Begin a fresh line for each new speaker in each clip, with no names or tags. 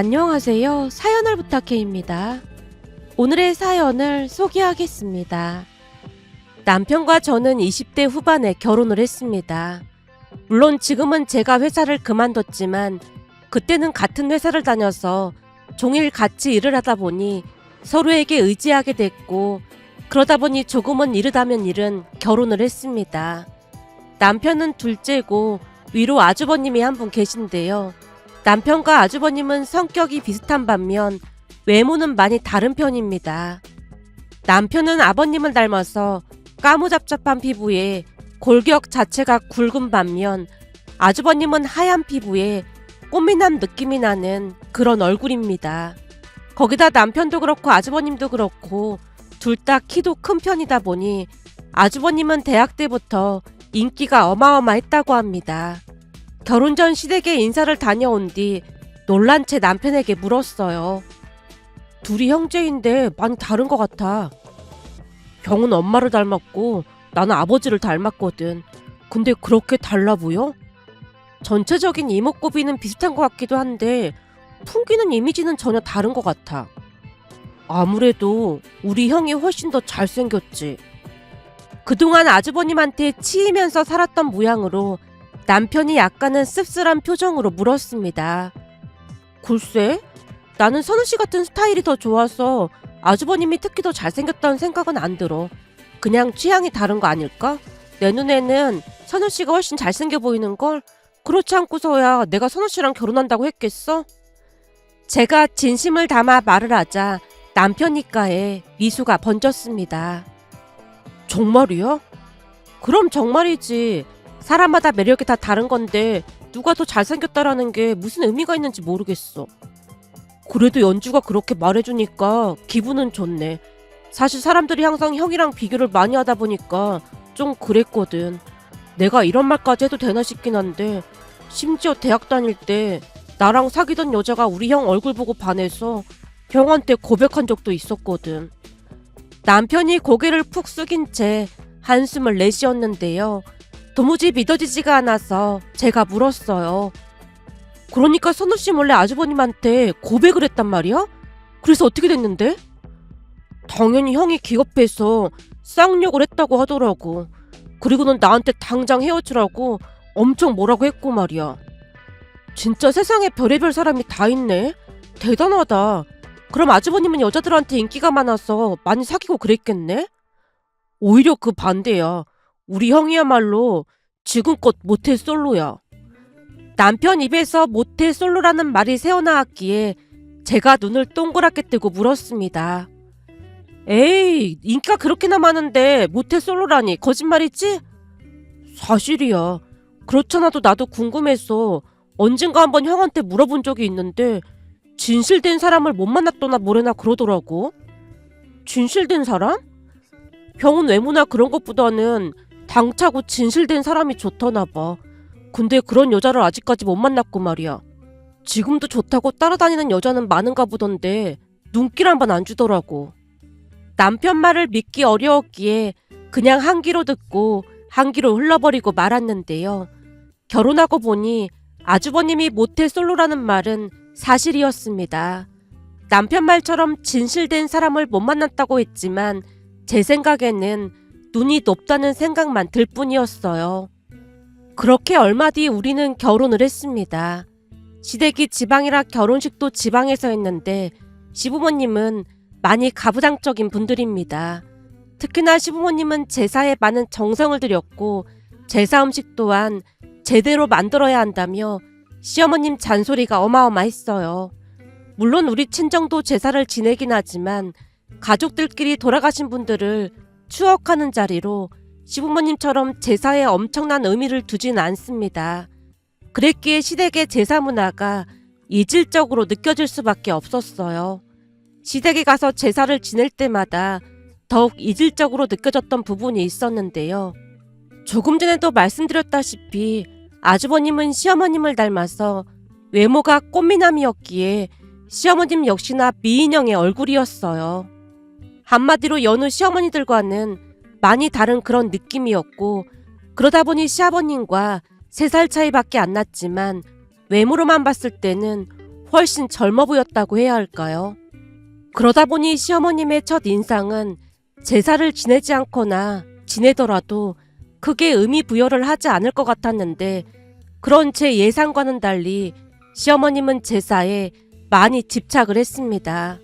안녕하세요. 사연을 부탁해입니다. 오늘의 사연을 소개하겠습니다. 남편과 저는 20대 후반에 결혼을 했습니다. 물론 지금은 제가 회사를 그만뒀지만 그때는 같은 회사를 다녀서 종일 같이 일을 하다 보니 서로에게 의지하게 됐고, 그러다 보니 조금은 이르다면 이른 결혼을 했습니다. 남편은 둘째고 위로 아주버님이 한 분 계신데요. 남편과 아주버님은 성격이 비슷한 반면 외모는 많이 다른 편입니다. 남편은 아버님을 닮아서 까무잡잡한 피부에 골격 자체가 굵은 반면 아주버님은 하얀 피부에 꽃미남 느낌이 나는 그런 얼굴입니다. 거기다 남편도 그렇고 아주버님도 그렇고 둘 다 키도 큰 편이다 보니 아주버님은 대학 때부터 인기가 어마어마했다고 합니다. 결혼 전 시댁에 인사를 다녀온 뒤 놀란 채 남편에게 물었어요. 둘이 형제인데 많이 다른 것 같아. 형은 엄마를 닮았고 나는 아버지를 닮았거든. 근데 그렇게 달라 보여? 전체적인 이목구비는 비슷한 것 같기도 한데 풍기는 이미지는 전혀 다른 것 같아. 아무래도 우리 형이 훨씬 더 잘생겼지. 그동안 아주버님한테 치이면서 살았던 모양으로 남편이 약간은 씁쓸한 표정으로 물었습니다. 글쎄, 나는 선우씨 같은 스타일이 더 좋아서 아주버님이 특히 더 잘생겼다는 생각은 안 들어. 그냥 취향이 다른 거 아닐까? 내 눈에는 선우씨가 훨씬 잘생겨 보이는걸? 그렇지 않고서야 내가 선우씨랑 결혼한다고 했겠어? 제가 진심을 담아 말을 하자 남편 입가에 미소가 번졌습니다. 정말이야? 그럼 정말이지. 사람마다 매력이 다 다른 건데 누가 더 잘생겼다라는 게 무슨 의미가 있는지 모르겠어. 그래도 연주가 그렇게 말해주니까 기분은 좋네. 사실 사람들이 항상 형이랑 비교를 많이 하다 보니까 좀 그랬거든. 내가 이런 말까지 해도 되나 싶긴 한데 심지어 대학 다닐 때 나랑 사귀던 여자가 우리 형 얼굴 보고 반해서 형한테 고백한 적도 있었거든. 남편이 고개를 푹 숙인 채 한숨을 내쉬었는데요. 도무지 믿어지지가 않아서 제가 물었어요. 그러니까 선우씨 몰래 아주버님한테 고백을 했단 말이야? 그래서 어떻게 됐는데? 당연히 형이 기겁해서 쌍욕을 했다고 하더라고. 그리고는 나한테 당장 헤어지라고 엄청 뭐라고 했고 말이야. 진짜 세상에 별의별 사람이 다 있네. 대단하다. 그럼 아주버님은 여자들한테 인기가 많아서 많이 사귀고 그랬겠네? 오히려 그 반대야. 우리 형이야말로 지금껏 모태솔로야. 남편 입에서 모태솔로라는 말이 새어나왔기에 제가 눈을 동그랗게 뜨고 물었습니다. 에이, 인기가 그렇게나 많은데 모태솔로라니 거짓말이지? 사실이야. 그렇잖아도 나도 궁금해서 언젠가 한번 형한테 물어본 적이 있는데 진실된 사람을 못 만났거나 뭐래나 그러더라고. 진실된 사람? 형은 외모나 그런 것보다는 당차고 진실된 사람이 좋더나 봐. 근데 그런 여자를 아직까지 못 만났고 말이야. 지금도 좋다고 따라다니는 여자는 많은가 보던데 눈길 한 번 안 주더라고. 남편 말을 믿기 어려웠기에 그냥 한 귀로 듣고 한 귀로 흘러버리고 말았는데요. 결혼하고 보니 아주버님이 모태솔로라는 말은 사실이었습니다. 남편 말처럼 진실된 사람을 못 만났다고 했지만 제 생각에는 눈이 높다는 생각만 들 뿐이었어요. 그렇게 얼마 뒤 우리는 결혼을 했습니다. 시댁이 지방이라 결혼식도 지방에서 했는데 시부모님은 많이 가부장적인 분들입니다. 특히나 시부모님은 제사에 많은 정성을 들였고 제사 음식 또한 제대로 만들어야 한다며 시어머님 잔소리가 어마어마했어요. 물론 우리 친정도 제사를 지내긴 하지만 가족들끼리 돌아가신 분들을 추억하는 자리로 시부모님처럼 제사에 엄청난 의미를 두진 않습니다. 그랬기에 시댁의 제사 문화가 이질적으로 느껴질 수밖에 없었어요. 시댁에 가서 제사를 지낼 때마다 더욱 이질적으로 느껴졌던 부분이 있었는데요. 조금 전에도 말씀드렸다시피 아주버님은 시어머님을 닮아서 외모가 꽃미남이었기에 시어머님 역시나 미인형의 얼굴이었어요. 한마디로 여느 시어머니들과는 많이 다른 그런 느낌이었고, 그러다 보니 시아버님과 3살 차이밖에 안 났지만 외모로만 봤을 때는 훨씬 젊어 보였다고 해야 할까요? 그러다 보니 시어머님의 첫 인상은 제사를 지내지 않거나 지내더라도 크게 의미 부여를 하지 않을 것 같았는데, 그런 제 예상과는 달리 시어머님은 제사에 많이 집착을 했습니다.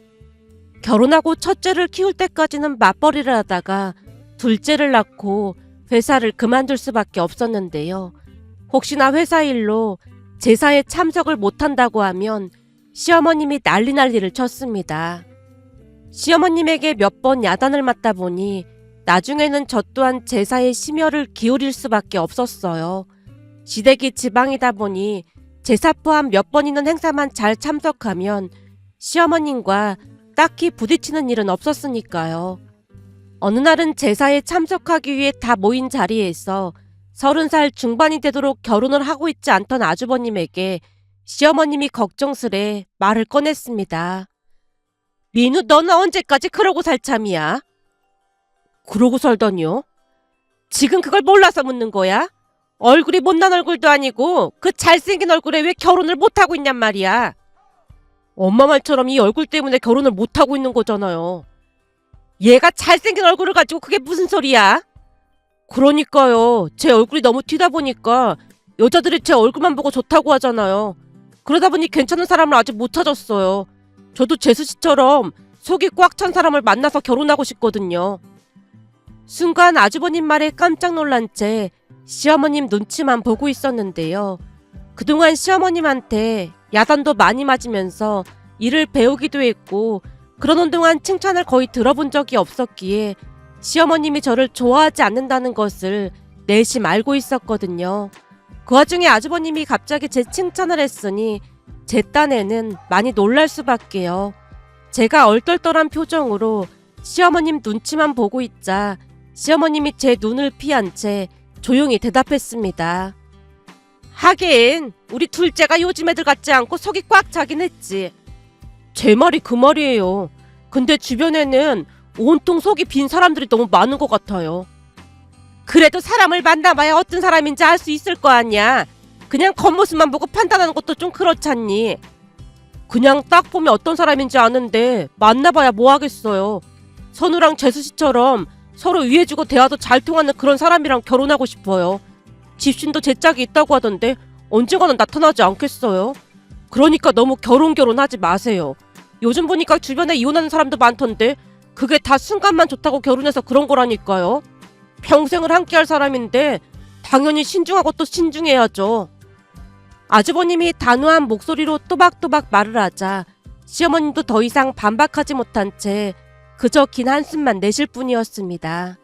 결혼하고 첫째를 키울 때까지는 맞벌이를 하다가 둘째를 낳고 회사를 그만둘 수밖에 없었는데요. 혹시나 회사 일로 제사에 참석을 못한다고 하면 시어머님이 난리를 쳤습니다. 시어머님에게 몇 번 야단을 맞다 보니 나중에는 저 또한 제사에 심혈을 기울일 수밖에 없었어요. 시댁이 지방이다 보니 제사 포함 몇 번 있는 행사만 잘 참석하면 시어머님과 딱히 부딪히는 일은 없었으니까요. 어느 날은 제사에 참석하기 위해 다 모인 자리에서 30살 중반이 되도록 결혼을 하고 있지 않던 아주버님에게 시어머님이 걱정스레 말을 꺼냈습니다. 민우, 너는 언제까지 그러고 살 참이야? 그러고 살다니요? 지금 그걸 몰라서 묻는 거야? 얼굴이 못난 얼굴도 아니고 그 잘생긴 얼굴에 왜 결혼을 못하고 있냔 말이야. 엄마 말처럼 이 얼굴 때문에 결혼을 못하고 있는 거잖아요. 얘가 잘생긴 얼굴을 가지고 그게 무슨 소리야? 그러니까요. 제 얼굴이 너무 튀다 보니까 여자들이 제 얼굴만 보고 좋다고 하잖아요. 그러다 보니 괜찮은 사람을 아직 못 찾았어요. 저도 재수 씨처럼 속이 꽉 찬 사람을 만나서 결혼하고 싶거든요. 순간 아주버님 말에 깜짝 놀란 채 시어머님 눈치만 보고 있었는데요. 그동안 시어머님한테 야단도 많이 맞으면서 일을 배우기도 했고, 그러는 동안 칭찬을 거의 들어본 적이 없었기에 시어머님이 저를 좋아하지 않는다는 것을 내심 알고 있었거든요. 그 와중에 아주버님이 갑자기 제 칭찬을 했으니 제 딴에는 많이 놀랄 수밖에요. 제가 얼떨떨한 표정으로 시어머님 눈치만 보고 있자 시어머님이 제 눈을 피한 채 조용히 대답했습니다. 하긴 우리 둘째가 요즘 애들 같지 않고 속이 꽉 차긴 했지. 제 말이 그 말이에요. 근데 주변에는 온통 속이 빈 사람들이 너무 많은 것 같아요. 그래도 사람을 만나봐야 어떤 사람인지 알 수 있을 거 아니야. 그냥 겉모습만 보고 판단하는 것도 좀 그렇잖니. 그냥 딱 보면 어떤 사람인지 아는데 만나봐야 뭐 하겠어요. 선우랑 재수씨처럼 서로 위해주고 대화도 잘 통하는 그런 사람이랑 결혼하고 싶어요. 집신도 제 짝이 있다고 하던데 언젠가는 나타나지 않겠어요? 그러니까 너무 결혼하지 마세요. 요즘 보니까 주변에 이혼하는 사람도 많던데 그게 다 순간만 좋다고 결혼해서 그런 거라니까요. 평생을 함께할 사람인데 당연히 신중하고 또 신중해야죠. 아주버님이 단호한 목소리로 또박또박 말을 하자 시어머님도 더 이상 반박하지 못한 채 그저 긴 한숨만 내쉴 뿐이었습니다.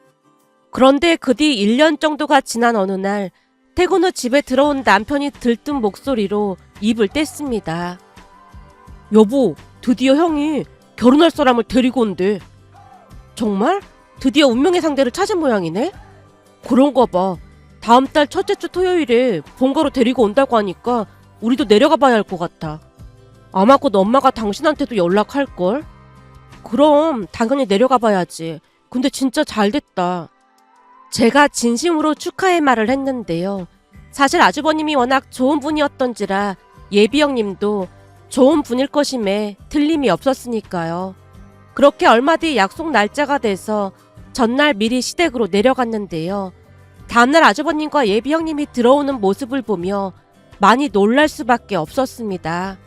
그런데 그 뒤 1년 정도가 지난 어느 날 퇴근 후 집에 들어온 남편이 들뜬 목소리로 입을 뗐습니다. 여보, 드디어 형이 결혼할 사람을 데리고 온대. 정말? 드디어 운명의 상대를 찾은 모양이네? 그런가 봐. 다음 달 첫째 주 토요일에 본가로 데리고 온다고 하니까 우리도 내려가 봐야 할 것 같아. 아마 곧 엄마가 당신한테도 연락할걸? 그럼 당연히 내려가 봐야지. 근데 진짜 잘 됐다. 제가 진심으로 축하의 말을 했는데요. 사실 아주버님이 워낙 좋은 분이었던지라 예비 형님도 좋은 분일 것임에 틀림이 없었으니까요. 그렇게 얼마 뒤 약속 날짜가 돼서 전날 미리 시댁으로 내려갔는데요. 다음날 아주버님과 예비 형님이 들어오는 모습을 보며 많이 놀랄 수밖에 없었습니다.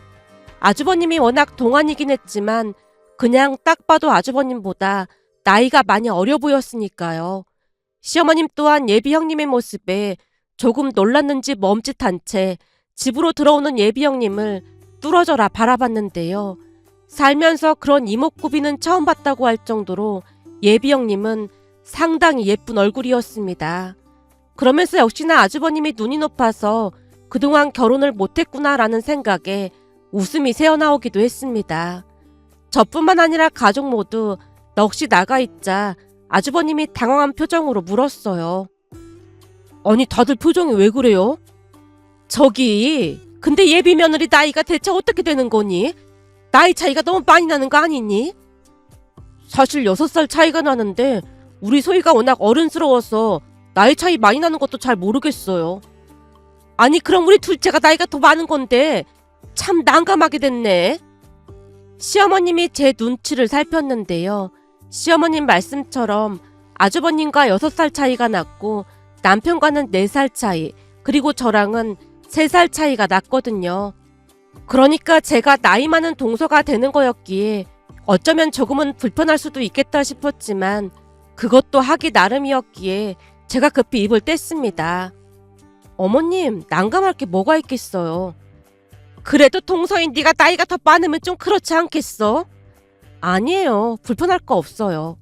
아주버님이 워낙 동안이긴 했지만 그냥 딱 봐도 아주버님보다 나이가 많이 어려 보였으니까요. 시어머님 또한 예비 형님의 모습에 조금 놀랐는지 멈칫한 채 집으로 들어오는 예비 형님을 뚫어져라 바라봤는데요. 살면서 그런 이목구비는 처음 봤다고 할 정도로 예비 형님은 상당히 예쁜 얼굴이었습니다. 그러면서 역시나 아주버님이 눈이 높아서 그동안 결혼을 못했구나라는 생각에 웃음이 새어나오기도 했습니다. 저뿐만 아니라 가족 모두 넋이 나가 있자 아주버님이 당황한 표정으로 물었어요. 아니 다들 표정이 왜 그래요? 저기 근데 예비 며느리 나이가 대체 어떻게 되는 거니? 나이 차이가 너무 많이 나는 거 아니니? 사실 6살 차이가 나는데 우리 소희가 워낙 어른스러워서 나이 차이 많이 나는 것도 잘 모르겠어요. 아니 그럼 우리 둘째가 나이가 더 많은 건데 참 난감하게 됐네. 시어머님이 제 눈치를 살폈는데요. 시어머님 말씀처럼 아주버님과 6살 차이가 났고 남편과는 4살 차이, 그리고 저랑은 3살 차이가 났거든요. 그러니까 제가 나이 많은 동서가 되는 거였기에 어쩌면 조금은 불편할 수도 있겠다 싶었지만 그것도 하기 나름이었기에 제가 급히 입을 뗐습니다. 어머님, 난감할 게 뭐가 있겠어요. 그래도 동서인 네가 나이가 더 많으면 좀 그렇지 않겠어? 아니에요. 불편할 거 없어요.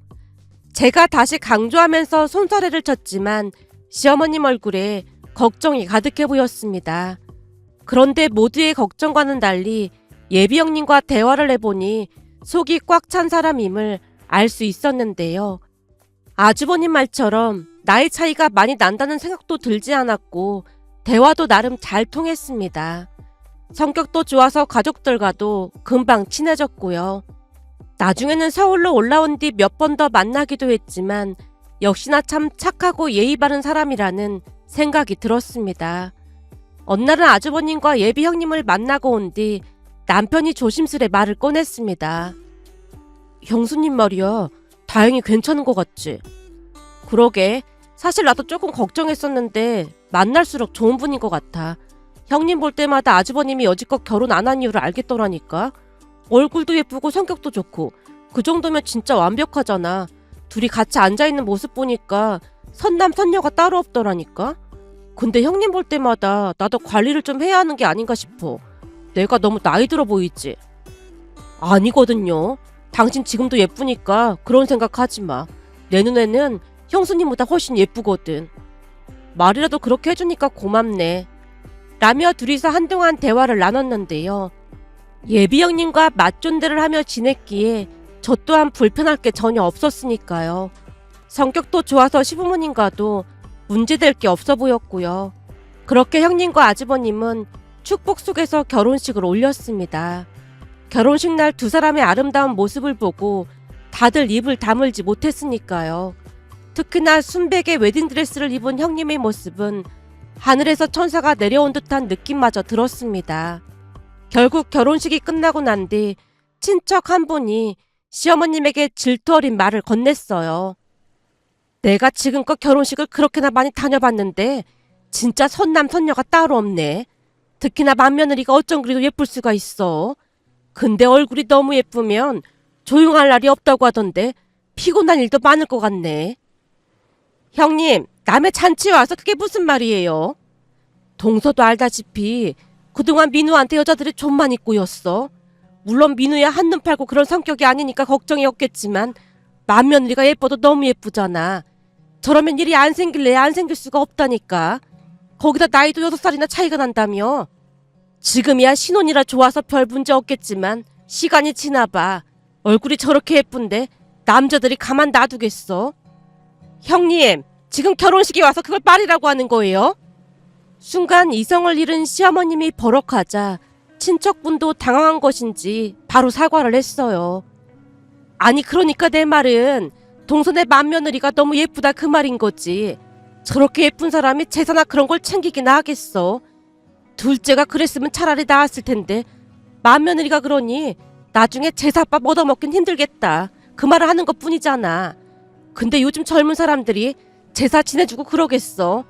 제가 다시 강조하면서 손사래를 쳤지만 시어머님 얼굴에 걱정이 가득해 보였습니다. 그런데 모두의 걱정과는 달리 예비 형님과 대화를 해보니 속이 꽉 찬 사람임을 알 수 있었는데요. 아주버님 말처럼 나이 차이가 많이 난다는 생각도 들지 않았고 대화도 나름 잘 통했습니다. 성격도 좋아서 가족들과도 금방 친해졌고요. 나중에는 서울로 올라온 뒤 몇 번 더 만나기도 했지만 역시나 참 착하고 예의 바른 사람이라는 생각이 들었습니다. 어느 날은 아주버님과 예비 형님을 만나고 온 뒤 남편이 조심스레 말을 꺼냈습니다. 형수님 말이야, 다행히 괜찮은 것 같지? 그러게, 사실 나도 조금 걱정했었는데 만날수록 좋은 분인 것 같아. 형님 볼 때마다 아주버님이 여지껏 결혼 안 한 이유를 알겠더라니까. 얼굴도 예쁘고 성격도 좋고 그 정도면 진짜 완벽하잖아. 둘이 같이 앉아있는 모습 보니까 선남 선녀가 따로 없더라니까. 근데 형님 볼 때마다 나도 관리를 좀 해야 하는 게 아닌가 싶어. 내가 너무 나이 들어 보이지? 아니거든요. 당신 지금도 예쁘니까 그런 생각하지 마. 내 눈에는 형수님보다 훨씬 예쁘거든. 말이라도 그렇게 해주니까 고맙네. 라며 둘이서 한동안 대화를 나눴는데요. 예비 형님과 맞존대를 하며 지냈기에 저 또한 불편할 게 전혀 없었으니까요. 성격도 좋아서 시부모님과도 문제될 게 없어 보였고요. 그렇게 형님과 아주버님은 축복 속에서 결혼식을 올렸습니다. 결혼식 날 두 사람의 아름다운 모습을 보고 다들 입을 다물지 못했으니까요. 특히나 순백의 웨딩드레스를 입은 형님의 모습은 하늘에서 천사가 내려온 듯한 느낌마저 들었습니다. 결국 결혼식이 끝나고 난 뒤 친척 한 분이 시어머님에게 질투 어린 말을 건넸어요. 내가 지금껏 결혼식을 그렇게나 많이 다녀봤는데 진짜 선남 선녀가 따로 없네. 특히나 맏며느리가 어쩜 그리도 예쁠 수가 있어. 근데 얼굴이 너무 예쁘면 조용할 날이 없다고 하던데 피곤한 일도 많을 것 같네. 형님, 남의 잔치에 와서 그게 무슨 말이에요? 동서도 알다시피 그동안 민우한테 여자들이 좀 많이 꼬였어. 물론 민우야 한눈 팔고 그런 성격이 아니니까 걱정이 없겠지만 맏며느리가 예뻐도 너무 예쁘잖아. 저러면 일이 안 생길래 안 생길 수가 없다니까. 거기다 나이도 6살이나 차이가 난다며. 지금이야 신혼이라 좋아서 별 문제 없겠지만 시간이 지나봐. 얼굴이 저렇게 예쁜데 남자들이 가만 놔두겠어? 형님, 지금 결혼식에 와서 그걸 말이라고 하는 거예요? 순간 이성을 잃은 시어머님이 버럭하자 친척분도 당황한 것인지 바로 사과를 했어요. 아니 그러니까 내 말은 동선의 맏며느리가 너무 예쁘다 그 말인 거지. 저렇게 예쁜 사람이 제사나 그런 걸 챙기기나 하겠어. 둘째가 그랬으면 차라리 나았을 텐데 맏며느리가 그러니 나중에 제사밥 얻어먹긴 힘들겠다. 그 말을 하는 것뿐이잖아. 근데 요즘 젊은 사람들이 제사 지내주고 그러겠어.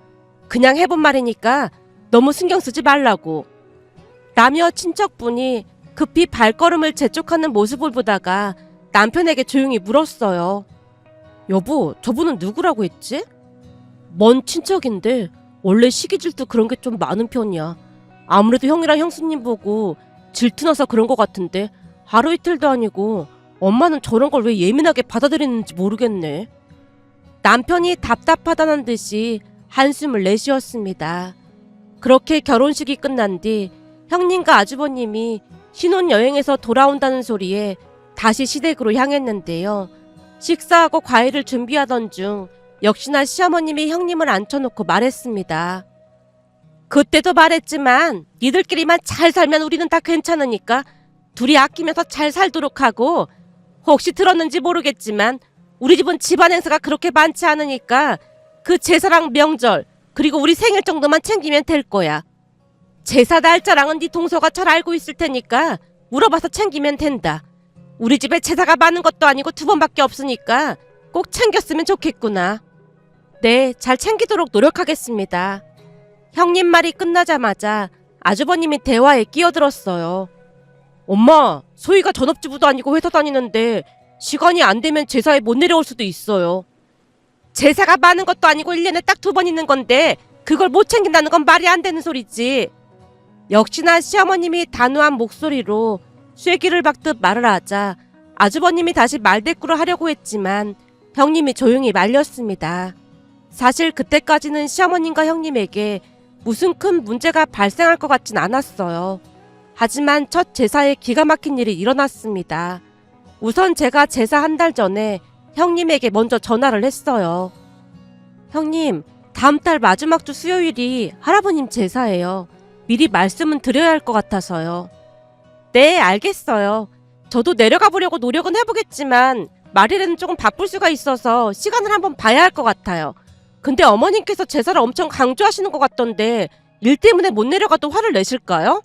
그냥 해본 말이니까 너무 신경 쓰지 말라고. 라며 친척분이 급히 발걸음을 재촉하는 모습을 보다가 남편에게 조용히 물었어요. 여보, 저분은 누구라고 했지? 먼 친척인데 원래 시기 질투 그런 게 좀 많은 편이야. 아무래도 형이랑 형수님 보고 질투나서 그런 것 같은데 하루 이틀도 아니고 엄마는 저런 걸 왜 예민하게 받아들이는지 모르겠네. 남편이 답답하다는 듯이 한숨을 내쉬었습니다. 그렇게 결혼식이 끝난 뒤 형님과 아주버님이 신혼여행에서 돌아온다는 소리에 다시 시댁으로 향했는데요. 식사하고 과일을 준비하던 중 역시나 시어머님이 형님을 앉혀놓고 말했습니다. 그때도 말했지만 니들끼리만 잘 살면 우리는 다 괜찮으니까 둘이 아끼면서 잘 살도록 하고, 혹시 들었는지 모르겠지만 우리 집은 집안 행사가 그렇게 많지 않으니까 그 제사랑 명절 그리고 우리 생일 정도만 챙기면 될 거야. 제사 날짜랑은 네 동서가 잘 알고 있을 테니까 물어봐서 챙기면 된다. 우리 집에 제사가 많은 것도 아니고 2번밖에 없으니까 꼭 챙겼으면 좋겠구나. 네, 잘 챙기도록 노력하겠습니다. 형님 말이 끝나자마자 아주버님이 대화에 끼어들었어요. 엄마, 소희가 전업주부도 아니고 회사 다니는데 시간이 안 되면 제사에 못 내려올 수도 있어요. 제사가 많은 것도 아니고 1년에 딱 2번 있는 건데 그걸 못 챙긴다는 건 말이 안 되는 소리지. 역시나 시어머님이 단호한 목소리로 쐐기를 박듯 말을 하자 아주버님이 다시 말대꾸를 하려고 했지만 형님이 조용히 말렸습니다. 사실 그때까지는 시어머님과 형님에게 무슨 큰 문제가 발생할 것 같진 않았어요. 하지만 첫 제사에 기가 막힌 일이 일어났습니다. 우선 제가 제사 1달 전에 형님에게 먼저 전화를 했어요. 형님, 다음 달 마지막 주 수요일이 할아버님 제사예요. 미리 말씀은 드려야 할 것 같아서요. 네, 알겠어요. 저도 내려가 보려고 노력은 해보겠지만 말일에는 조금 바쁠 수가 있어서 시간을 한번 봐야 할 것 같아요. 근데 어머님께서 제사를 엄청 강조하시는 것 같던데 일 때문에 못 내려가도 화를 내실까요?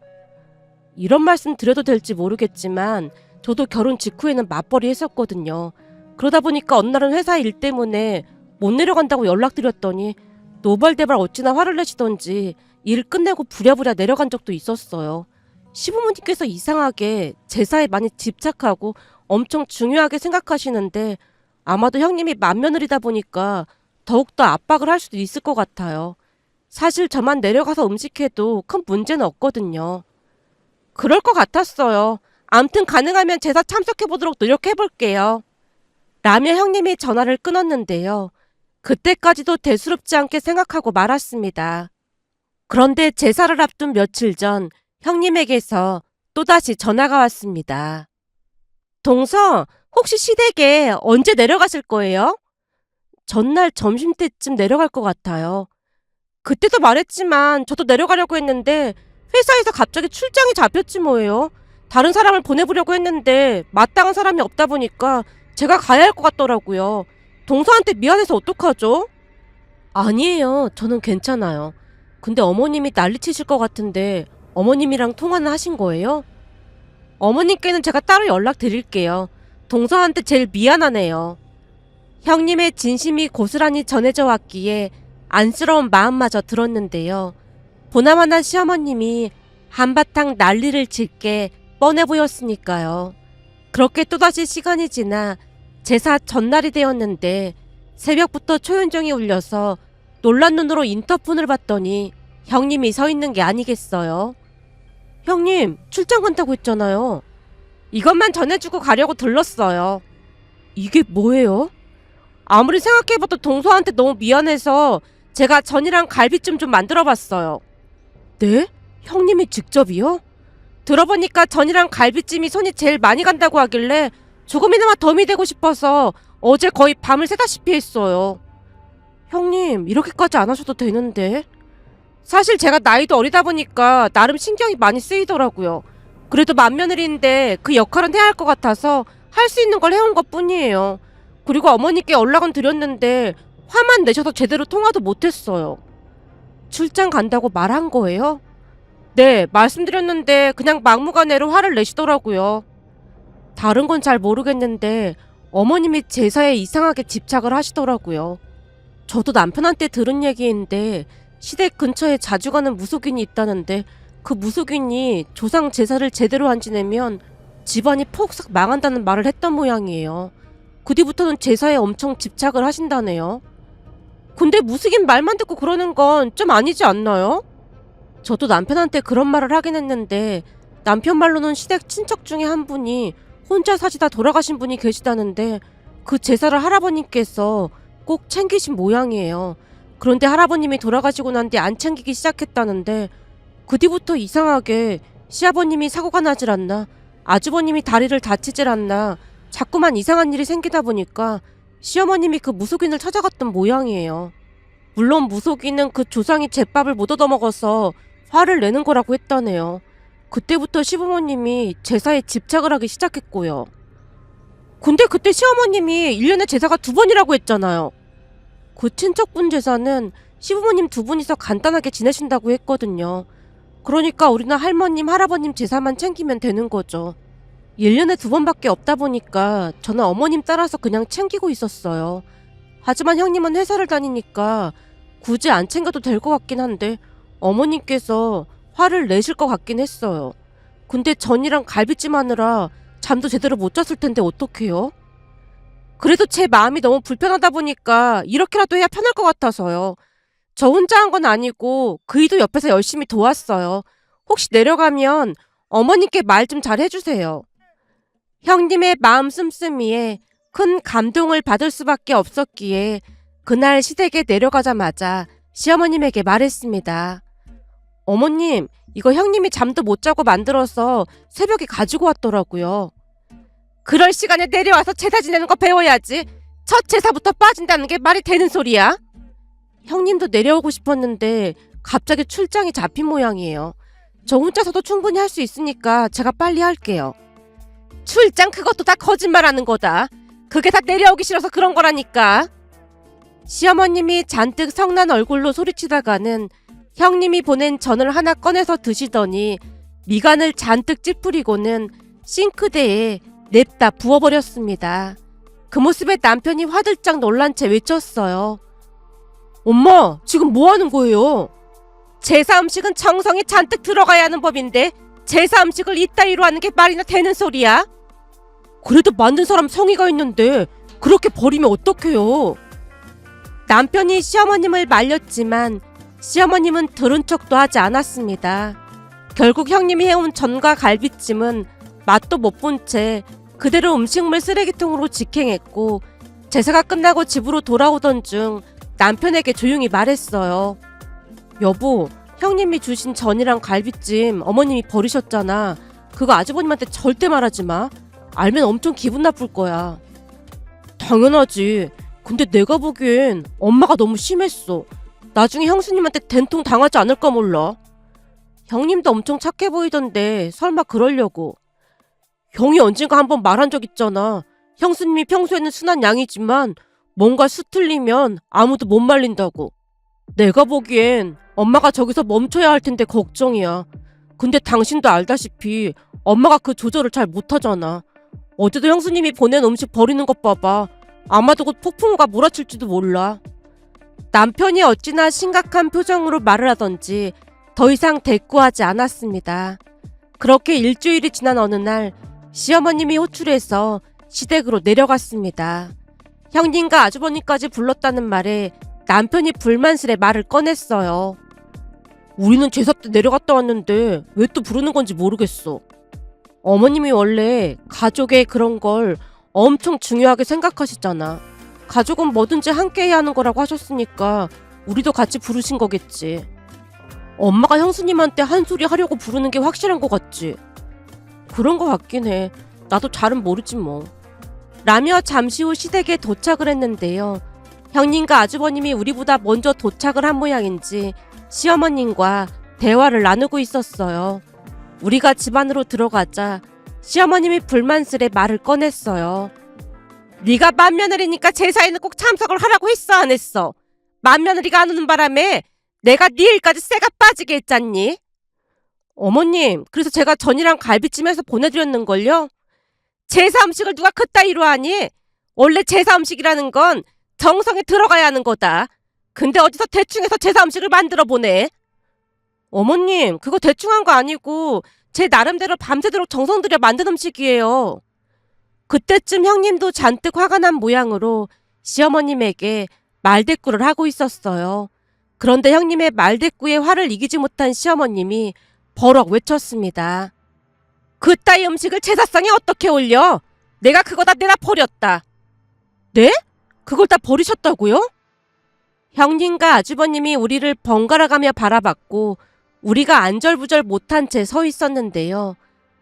이런 말씀 드려도 될지 모르겠지만 저도 결혼 직후에는 맞벌이 했었거든요. 그러다 보니까 어느 날은 회사 일 때문에 못 내려간다고 연락드렸더니 노발대발 어찌나 화를 내시던지 일 끝내고 부랴부랴 내려간 적도 있었어요. 시부모님께서 이상하게 제사에 많이 집착하고 엄청 중요하게 생각하시는데 아마도 형님이 맏며느리다 보니까 더욱더 압박을 할 수도 있을 것 같아요. 사실 저만 내려가서 음식해도 큰 문제는 없거든요. 그럴 것 같았어요. 암튼 가능하면 제사 참석해보도록 노력해볼게요. 라며 형님이 전화를 끊었는데요. 그때까지도 대수롭지 않게 생각하고 말았습니다. 그런데 제사를 앞둔 며칠 전 형님에게서 또다시 전화가 왔습니다. 동서, 혹시 시댁에 언제 내려가실 거예요? 전날 점심때쯤 내려갈 것 같아요. 그때도 말했지만 저도 내려가려고 했는데 회사에서 갑자기 출장이 잡혔지 뭐예요. 다른 사람을 보내보려고 했는데 마땅한 사람이 없다 보니까 제가 가야 할 것 같더라고요. 동서한테 미안해서 어떡하죠? 아니에요. 저는 괜찮아요. 근데 어머님이 난리치실 것 같은데 어머님이랑 통화는 하신 거예요? 어머님께는 제가 따로 연락드릴게요. 동서한테 제일 미안하네요. 형님의 진심이 고스란히 전해져 왔기에 안쓰러운 마음마저 들었는데요. 보나마나 시어머님이 한바탕 난리를 칠게 뻔해 보였으니까요. 그렇게 또다시 시간이 지나 제사 전날이 되었는데 새벽부터 초연정이 울려서 놀란 눈으로 인터폰을 봤더니 형님이 서 있는 게 아니겠어요. 형님, 출장 간다고 했잖아요. 이것만 전해주고 가려고 들렀어요. 이게 뭐예요? 아무리 생각해봐도 동서한테 너무 미안해서 제가 전이랑 갈비찜 좀 만들어봤어요. 네? 형님이 직접이요? 들어보니까 전이랑 갈비찜이 손이 제일 많이 간다고 하길래 조금이나마 덤이 되고 싶어서 어제 거의 밤을 새다시피 했어요. 형님, 이렇게까지 안 하셔도 되는데. 사실 제가 나이도 어리다 보니까 나름 신경이 많이 쓰이더라고요. 그래도 맏며느리인데 그 역할은 해야 할 것 같아서 할 수 있는 걸 해온 것 뿐이에요. 그리고 어머니께 연락은 드렸는데 화만 내셔서 제대로 통화도 못했어요. 출장 간다고 말한 거예요? 네, 말씀드렸는데 그냥 막무가내로 화를 내시더라고요. 다른 건 잘 모르겠는데 어머님이 제사에 이상하게 집착을 하시더라고요. 저도 남편한테 들은 얘기인데 시댁 근처에 자주 가는 무속인이 있다는데 그 무속인이 조상 제사를 제대로 안 지내면 집안이 폭삭 망한다는 말을 했던 모양이에요. 그 뒤부터는 제사에 엄청 집착을 하신다네요. 근데 무속인 말만 듣고 그러는 건 좀 아니지 않나요? 저도 남편한테 그런 말을 하긴 했는데 남편 말로는 시댁 친척 중에 한 분이 혼자 사시다 돌아가신 분이 계시다는데 그 제사를 할아버님께서 꼭 챙기신 모양이에요. 그런데 할아버님이 돌아가시고 난 뒤 안 챙기기 시작했다는데 그 뒤부터 이상하게 시아버님이 사고가 나질 않나 아주버님이 다리를 다치질 않나 자꾸만 이상한 일이 생기다 보니까 시어머님이 그 무속인을 찾아갔던 모양이에요. 물론 무속인은 그 조상이 제밥을 못 얻어먹어서 화를 내는 거라고 했다네요. 그때부터 시부모님이 제사에 집착을 하기 시작했고요. 근데 그때 시어머님이 1년에 제사가 2번이라고 했잖아요. 그 친척분 제사는 시부모님 2분이서 간단하게 지내신다고 했거든요. 그러니까 우리는 할머님, 할아버님 제사만 챙기면 되는 거죠. 1년에 2번밖에 없다 보니까 저는 어머님 따라서 그냥 챙기고 있었어요. 하지만 형님은 회사를 다니니까 굳이 안 챙겨도 될 것 같긴 한데 어머님께서 화를 내실 것 같긴 했어요. 근데 전이랑 갈비찜 하느라 잠도 제대로 못 잤을 텐데 어떡해요? 그래도 제 마음이 너무 불편하다 보니까 이렇게라도 해야 편할 것 같아서요. 저 혼자 한 건 아니고 그이도 옆에서 열심히 도왔어요. 혹시 내려가면 어머님께 말 좀 잘 해주세요. 형님의 마음 씀씀이에 큰 감동을 받을 수밖에 없었기에 그날 시댁에 내려가자마자 시어머님에게 말했습니다. 어머님, 이거 형님이 잠도 못 자고 만들어서 새벽에 가지고 왔더라고요. 그럴 시간에 내려와서 제사 지내는 거 배워야지. 첫 제사부터 빠진다는 게 말이 되는 소리야? 형님도 내려오고 싶었는데 갑자기 출장이 잡힌 모양이에요. 저 혼자서도 충분히 할 수 있으니까 제가 빨리 할게요. 출장 그것도 다 거짓말하는 거다. 그게 다 내려오기 싫어서 그런 거라니까. 시어머님이 잔뜩 성난 얼굴로 소리치다가는 형님이 보낸 전을 하나 꺼내서 드시더니 미간을 잔뜩 찌푸리고는 싱크대에 냅다 부어버렸습니다. 그 모습에 남편이 화들짝 놀란 채 외쳤어요. 엄마, 지금 뭐 하는 거예요? 제사 음식은 정성이 잔뜩 들어가야 하는 법인데 제사 음식을 이따위로 하는 게 말이나 되는 소리야? 그래도 만든 사람 성의가 있는데 그렇게 버리면 어떡해요? 남편이 시어머님을 말렸지만 시어머님은 들은 척도 하지 않았습니다. 결국 형님이 해온 전과 갈비찜은 맛도 못 본 채 그대로 음식물 쓰레기통으로 직행했고 제사가 끝나고 집으로 돌아오던 중 남편에게 조용히 말했어요. 여보, 형님이 주신 전이랑 갈비찜 어머님이 버리셨잖아. 그거 아주버님한테 절대 말하지 마. 알면 엄청 기분 나쁠 거야. 당연하지. 근데 내가 보기엔 엄마가 너무 심했어. 나중에 형수님한테 된통 당하지 않을까 몰라. 형님도 엄청 착해 보이던데 설마 그러려고. 형이 언젠가 한번 말한 적 있잖아. 형수님이 평소에는 순한 양이지만 뭔가 수틀리면 아무도 못 말린다고. 내가 보기엔 엄마가 저기서 멈춰야 할 텐데 걱정이야. 근데 당신도 알다시피 엄마가 그 조절을 잘 못하잖아. 어제도 형수님이 보낸 음식 버리는 것 봐봐. 아마도 곧 폭풍우가 몰아칠지도 몰라. 남편이 어찌나 심각한 표정으로 말을 하던지 더 이상 대꾸하지 않았습니다. 그렇게 일주일이 지난 어느 날 시어머님이 호출해서 시댁으로 내려갔습니다. 형님과 아주버님까지 불렀다는 말에 남편이 불만스레 말을 꺼냈어요. 우리는 제사 때 내려갔다 왔는데 왜 또 부르는 건지 모르겠어. 어머님이 원래 가족의 그런 걸 엄청 중요하게 생각하시잖아. 가족은 뭐든지 함께 해야 하는 거라고 하셨으니까 우리도 같이 부르신 거겠지. 엄마가 형수님한테 한 소리 하려고 부르는 게 확실한 것 같지? 그런 것 같긴 해. 나도 잘은 모르지 뭐. 라며 잠시 후 시댁에 도착을 했는데요. 형님과 아주버님이 우리보다 먼저 도착을 한 모양인지 시어머님과 대화를 나누고 있었어요. 우리가 집 안으로 들어가자 시어머님이 불만스레 말을 꺼냈어요. 네가 맏며느리니까 제사에는 꼭 참석을 하라고 했어 안 했어? 맏며느리가 안 오는 바람에 내가 네 일까지 쇠가 빠지게 했잖니? 어머님, 그래서 제가 전이랑 갈비찜 해서 보내드렸는걸요? 제사 음식을 누가 그따위로 하니? 원래 제사 음식이라는 건 정성이 들어가야 하는 거다. 근데 어디서 대충 해서 제사 음식을 만들어 보내? 어머님, 그거 대충 한 거 아니고 제 나름대로 밤새도록 정성 들여 만든 음식이에요. 그때쯤 형님도 잔뜩 화가 난 모양으로 시어머님에게 말대꾸를 하고 있었어요. 그런데 형님의 말대꾸에 화를 이기지 못한 시어머님이 버럭 외쳤습니다. 그따위 음식을 제사상에 어떻게 올려? 내가 그거 다 내다 버렸다. 네? 그걸 다 버리셨다고요? 형님과 아주버님이 우리를 번갈아가며 바라봤고 우리가 안절부절 못한 채 서 있었는데요.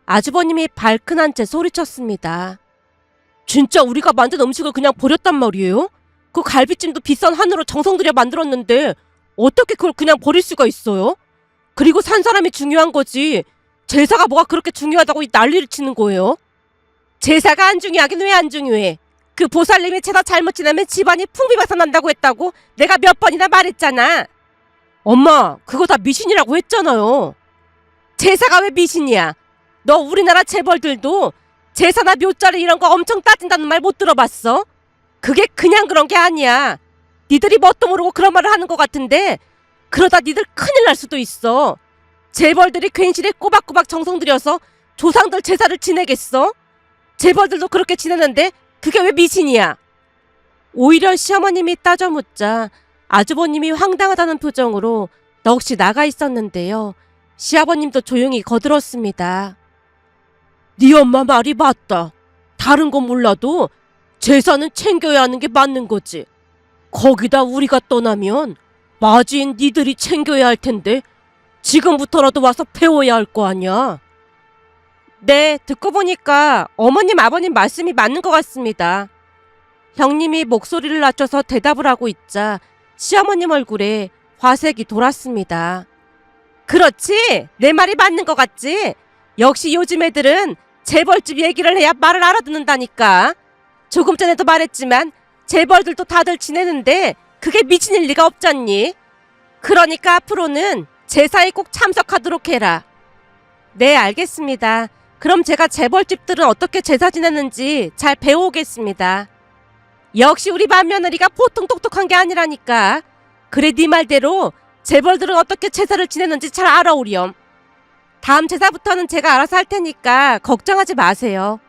아주버님이 발큰한 채 소리쳤습니다. 진짜 우리가 만든 음식을 그냥 버렸단 말이에요? 그 갈비찜도 비싼 한우로 정성 들여 만들었는데 어떻게 그걸 그냥 버릴 수가 있어요? 그리고 산 사람이 중요한 거지 제사가 뭐가 그렇게 중요하다고 이 난리를 치는 거예요? 제사가 안 중요하긴 왜 안 중요해? 그 보살님이 제사 잘못 지내면 집안이 풍비박산 난다고 했다고 내가 몇 번이나 말했잖아. 엄마, 그거 다 미신이라고 했잖아요. 제사가 왜 미신이야? 너 우리나라 재벌들도 제사나 묘자리 이런 거 엄청 따진다는 말 못 들어봤어? 그게 그냥 그런 게 아니야. 니들이 뭣도 모르고 그런 말을 하는 것 같은데 그러다 니들 큰일 날 수도 있어. 재벌들이 괜시리 꼬박꼬박 정성 들여서 조상들 제사를 지내겠어? 재벌들도 그렇게 지내는데 그게 왜 미신이야? 오히려 시어머님이 따져 묻자 아주버님이 황당하다는 표정으로 넋이 나가 있었는데요. 시아버님도 조용히 거들었습니다. 네 엄마 말이 맞다. 다른 건 몰라도 제사는 챙겨야 하는 게 맞는 거지. 거기다 우리가 떠나면 맞이인 니들이 챙겨야 할 텐데 지금부터라도 와서 배워야 할 거 아니야. 네, 듣고 보니까 어머님 아버님 말씀이 맞는 것 같습니다. 형님이 목소리를 낮춰서 대답을 하고 있자 시어머님 얼굴에 화색이 돌았습니다. 그렇지, 내 말이 맞는 것 같지? 역시 요즘 애들은 재벌집 얘기를 해야 말을 알아듣는다니까. 조금 전에도 말했지만 재벌들도 다들 지내는데 그게 미친일 리가 없잖니. 그러니까 앞으로는 제사에 꼭 참석하도록 해라. 네, 알겠습니다. 그럼 제가 재벌집들은 어떻게 제사 지내는지 잘 배워오겠습니다. 역시 우리 맏며느리가 보통 똑똑한 게 아니라니까. 그래, 네 말대로 재벌들은 어떻게 제사를 지내는지 잘 알아오렴. 다음 제사부터는 제가 알아서 할 테니까 걱정하지 마세요.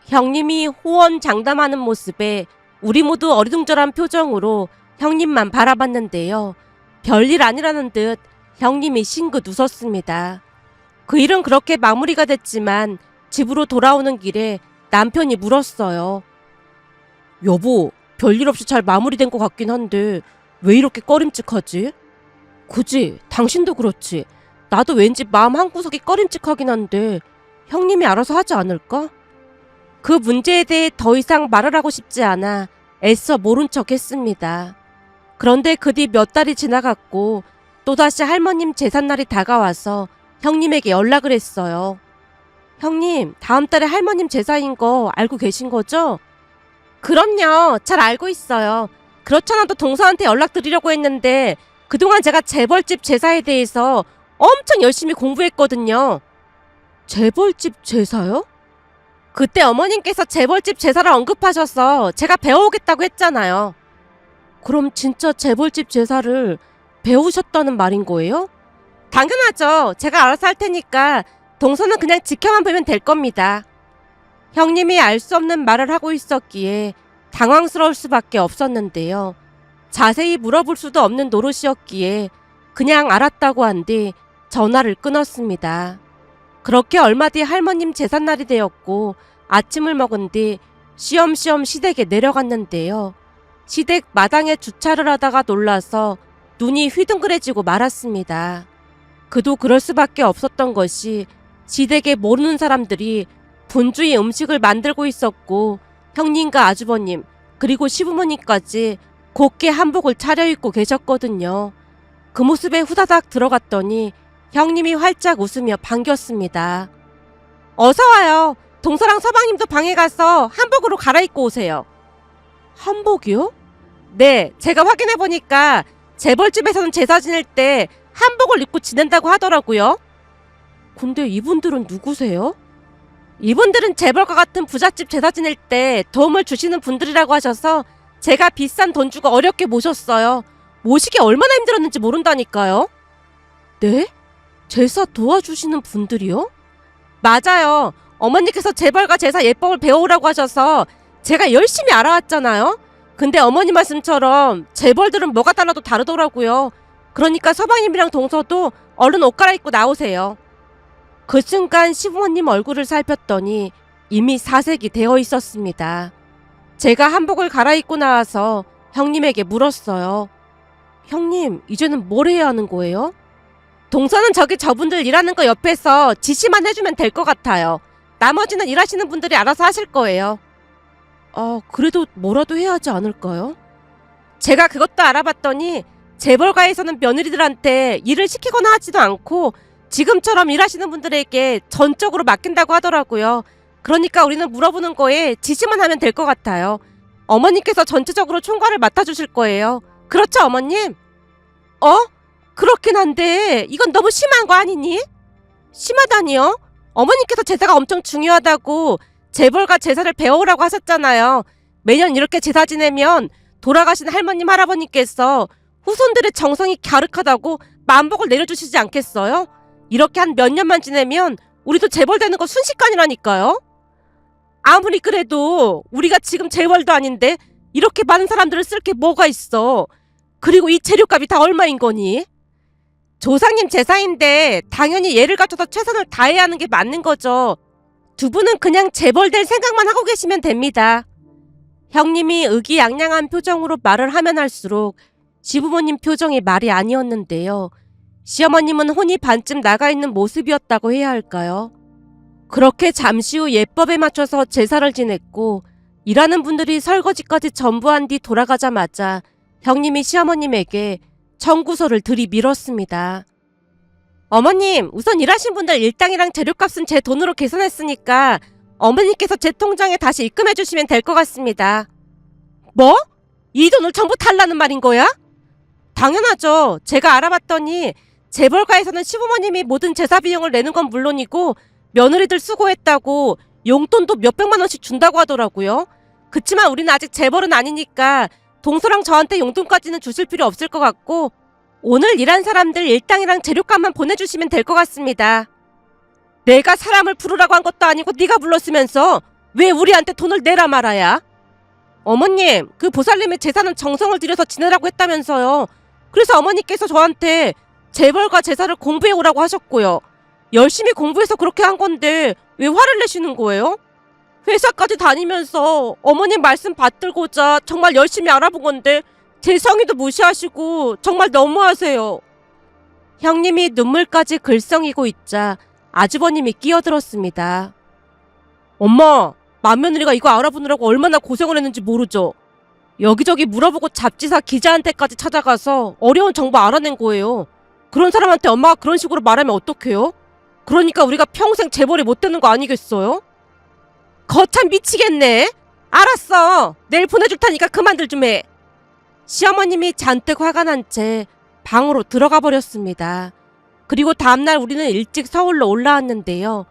형님이 호언장담하는 모습에 우리 모두 어리둥절한 표정으로 형님만 바라봤는데요. 별일 아니라는 듯 형님이 싱긋 웃었습니다. 그 일은 그렇게 마무리가 됐지만 집으로 돌아오는 길에 남편이 물었어요. 여보, 별일 없이 잘 마무리된 것 같긴 한데 왜 이렇게 꺼림칙하지? 그지? 당신도 그렇지. 나도 왠지 마음 한구석이 꺼림칙하긴 한데 형님이 알아서 하지 않을까? 그 문제에 대해 더 이상 말을 하고 싶지 않아 애써 모른 척 했습니다. 그런데 그 뒤 몇 달이 지나갔고 또다시 할머님 제삿날이 다가와서 형님에게 연락을 했어요. 형님, 다음 달에 할머님 제사인 거 알고 계신 거죠? 그럼요. 잘 알고 있어요. 그렇잖아도 동서한테 연락드리려고 했는데 그동안 제가 재벌집 제사에 대해서 엄청 열심히 공부했거든요. 재벌집 제사요? 그때 어머님께서 재벌집 제사를 언급하셔서 제가 배워오겠다고 했잖아요. 그럼 진짜 재벌집 제사를 배우셨다는 말인 거예요? 당연하죠. 제가 알아서 할 테니까 동서는 그냥 지켜만 보면 될 겁니다. 형님이 알 수 없는 말을 하고 있었기에 당황스러울 수밖에 없었는데요. 자세히 물어볼 수도 없는 노릇이었기에 그냥 알았다고 한 뒤 전화를 끊었습니다. 그렇게 얼마 뒤 할머님 제삿날이 되었고 아침을 먹은 뒤 쉬엄쉬엄 시댁에 내려갔는데요. 시댁 마당에 주차를 하다가 놀라서 눈이 휘둥그레지고 말았습니다. 그도 그럴 수밖에 없었던 것이 시댁에 모르는 사람들이 분주히 음식을 만들고 있었고 형님과 아주버님 그리고 시부모님까지 곱게 한복을 차려입고 계셨거든요. 그 모습에 후다닥 들어갔더니 형님이 활짝 웃으며 반겼습니다. 어서 와요. 동서랑 서방님도 방에 가서 한복으로 갈아입고 오세요. 한복이요? 네, 제가 확인해보니까 재벌집에서는 제사 지낼 때 한복을 입고 지낸다고 하더라고요. 근데 이분들은 누구세요? 이분들은 재벌과 같은 부잣집 제사 지낼 때 도움을 주시는 분들이라고 하셔서 제가 비싼 돈 주고 어렵게 모셨어요. 모시기 얼마나 힘들었는지 모른다니까요. 네? 제사 도와주시는 분들이요? 맞아요. 어머니께서 재벌과 제사 예법을 배워오라고 하셔서 제가 열심히 알아왔잖아요. 근데 어머니 말씀처럼 재벌들은 뭐가 달라도 다르더라고요. 그러니까 서방님이랑 동서도 얼른 옷 갈아입고 나오세요. 그 순간 시부모님 얼굴을 살폈더니 이미 사색이 되어 있었습니다. 제가 한복을 갈아입고 나와서 형님에게 물었어요. 형님, 이제는 뭘 해야 하는 거예요? 동서는 저기 저분들 일하는 거 옆에서 지시만 해주면 될 것 같아요. 나머지는 일하시는 분들이 알아서 하실 거예요. 아, 그래도 뭐라도 해야 하지 않을까요? 제가 그것도 알아봤더니 재벌가에서는 며느리들한테 일을 시키거나 하지도 않고 지금처럼 일하시는 분들에게 전적으로 맡긴다고 하더라고요. 그러니까 우리는 물어보는 거에 지시만 하면 될 것 같아요. 어머님께서 전체적으로 총괄을 맡아주실 거예요. 그렇죠, 어머님? 그렇긴 한데 이건 너무 심한 거 아니니? 심하다니요? 어머니께서 제사가 엄청 중요하다고 재벌과 제사를 배워오라고 하셨잖아요. 매년 이렇게 제사 지내면 돌아가신 할머님 할아버님께서 후손들의 정성이 갸륵하다고 만복을 내려주시지 않겠어요? 이렇게 한 몇 년만 지내면 우리도 재벌 되는 거 순식간이라니까요. 아무리 그래도 우리가 지금 재벌도 아닌데 이렇게 많은 사람들을 쓸 게 뭐가 있어. 그리고 이 재료값이 다 얼마인 거니? 조상님 제사인데 당연히 예를 갖춰서 최선을 다해야 하는 게 맞는 거죠. 두 분은 그냥 재벌될 생각만 하고 계시면 됩니다. 형님이 의기양양한 표정으로 말을 하면 할수록 시부모님 표정이 말이 아니었는데요. 시어머님은 혼이 반쯤 나가 있는 모습이었다고 해야 할까요? 그렇게 잠시 후 예법에 맞춰서 제사를 지냈고 일하는 분들이 설거지까지 전부 한 뒤 돌아가자마자 형님이 시어머님에게 청구서를 들이밀었습니다. 어머님, 우선 일하신 분들 일당이랑 재료값은 제 돈으로 계산했으니까 어머니께서 제 통장에 다시 입금해 주시면 될 것 같습니다. 뭐? 이 돈을 전부 달라는 말인 거야? 당연하죠. 제가 알아봤더니 재벌가에서는 시부모님이 모든 제사 비용을 내는 건 물론이고 며느리들 수고했다고 용돈도 몇백만 원씩 준다고 하더라고요. 그치만 우리는 아직 재벌은 아니니까 동서랑 저한테 용돈까지는 주실 필요 없을 것 같고 오늘 일한 사람들 일당이랑 재료값만 보내주시면 될 것 같습니다. 내가 사람을 부르라고 한 것도 아니고 네가 불렀으면서 왜 우리한테 돈을 내라 말아야? 어머님, 그 보살님의 제사는 정성을 들여서 지내라고 했다면서요. 그래서 어머니께서 저한테 재벌과 제사를 공부해 오라고 하셨고요. 열심히 공부해서 그렇게 한 건데 왜 화를 내시는 거예요? 회사까지 다니면서 어머님 말씀 받들고자 정말 열심히 알아본 건데 제 성의도 무시하시고 정말 너무하세요. 형님이 눈물까지 글썽이고 있자 아주버님이 끼어들었습니다. 엄마, 맏며느리가 이거 알아보느라고 얼마나 고생을 했는지 모르죠? 여기저기 물어보고 잡지사 기자한테까지 찾아가서 어려운 정보 알아낸 거예요. 그런 사람한테 엄마가 그런 식으로 말하면 어떡해요? 그러니까 우리가 평생 재벌이 못 되는 거 아니겠어요? 거참 미치겠네. 알았어. 내일 보내줄 테니까 그만들 좀 해. 시어머님이 잔뜩 화가 난 채 방으로 들어가 버렸습니다. 그리고 다음날 우리는 일찍 서울로 올라왔는데요.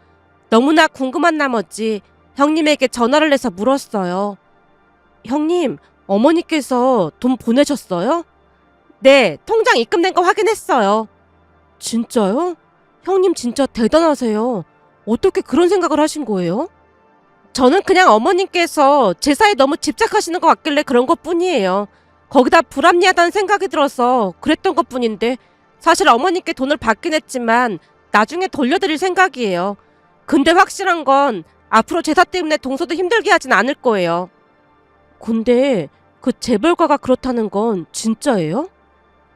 너무나 궁금한 나머지 형님에게 전화를 해서 물었어요. 형님, 어머니께서 돈 보내셨어요? 네, 통장 입금된 거 확인했어요. 진짜요? 형님 진짜 대단하세요. 어떻게 그런 생각을 하신 거예요? 저는 그냥 어머님께서 제사에 너무 집착하시는 것 같길래 그런 것 뿐이에요. 거기다 불합리하다는 생각이 들어서 그랬던 것 뿐인데 사실 어머님께 돈을 받긴 했지만 나중에 돌려드릴 생각이에요. 근데 확실한 건 앞으로 제사 때문에 동서도 힘들게 하진 않을 거예요. 근데 그 재벌가가 그렇다는 건 진짜예요?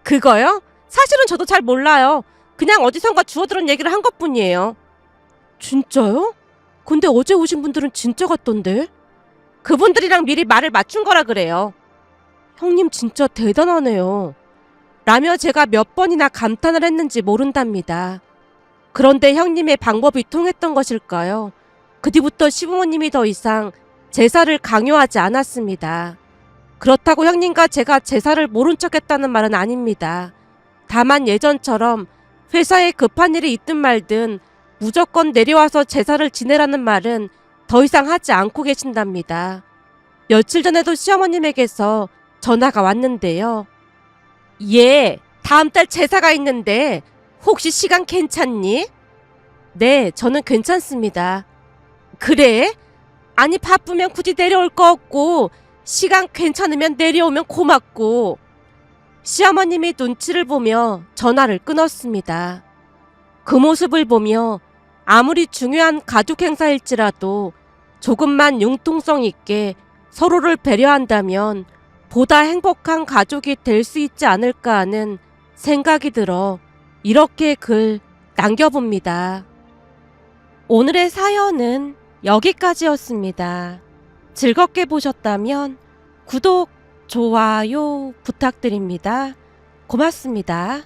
그거요? 사실은 저도 잘 몰라요. 그냥 어디선가 주워들은 얘기를 한 것뿐이에요. 진짜요? 근데 어제 오신 분들은 진짜 같던데? 그분들이랑 미리 말을 맞춘 거라 그래요. 형님 진짜 대단하네요. 라며 제가 몇 번이나 감탄을 했는지 모른답니다. 그런데 형님의 방법이 통했던 것일까요? 그 뒤부터 시부모님이 더 이상 제사를 강요하지 않았습니다. 그렇다고 형님과 제가 제사를 모른 척했다는 말은 아닙니다. 다만 예전처럼 회사에 급한 일이 있든 말든 무조건 내려와서 제사를 지내라는 말은 더 이상 하지 않고 계신답니다. 며칠 전에도 시어머님에게서 전화가 왔는데요. 예, 다음 달 제사가 있는데 혹시 시간 괜찮니? 네, 저는 괜찮습니다. 그래? 아니 바쁘면 굳이 내려올 거 없고 시간 괜찮으면 내려오면 고맙고. 시어머님이 눈치를 보며 전화를 끊었습니다. 그 모습을 보며 아무리 중요한 가족 행사일지라도 조금만 융통성 있게 서로를 배려한다면 보다 행복한 가족이 될 수 있지 않을까 하는 생각이 들어 이렇게 글 남겨봅니다. 오늘의 사연은 여기까지였습니다. 즐겁게 보셨다면 구독, 좋아요 부탁드립니다. 고맙습니다.